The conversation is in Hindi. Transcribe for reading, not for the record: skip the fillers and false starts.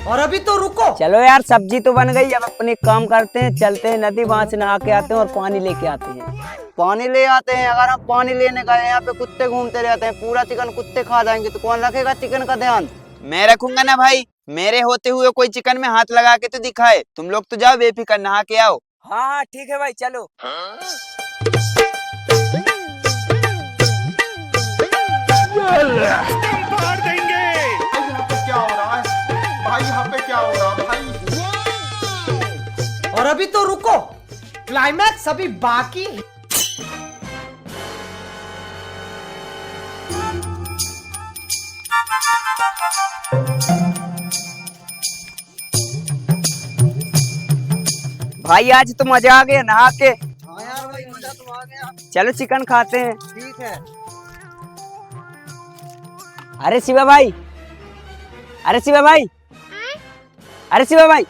और अभी तो रुको। चलो यार सब्जी तो बन गई, अब अपने काम करते हैं, चलते हैं नदी, वहां से नहा के आते हैं और पानी लेके आते हैं। पानी ले आते हैं? अगर हम पानी लेने गए यहाँ पे कुत्ते घूमते रहते हैं, पूरा चिकन कुत्ते खा जाएंगे तो कौन रखेगा चिकन का ध्यान? मैं रखूंगा ना भाई, मेरे होते हुए कोई चिकन में हाथ लगा के तो दिखाए। तुम लोग तो जाओ बेफिक्र नहा के आओ। हाँ हाँ ठीक है भाई चलो। मार देंगे। यहाँ पे क्या हो रहा है भाई? यहाँ पे क्या हो रहा है भाई? और अभी तो रुको, क्लाइमैक्स अभी बाकी है। भाई आज तो मजा आ गया नहा के। हाँ यार भाई मजा तो आ गया। चलो चिकन खाते हैं। ठीक है। अरे शिवा भाई, अरे शिवा भाई, अरे शिवा भाई।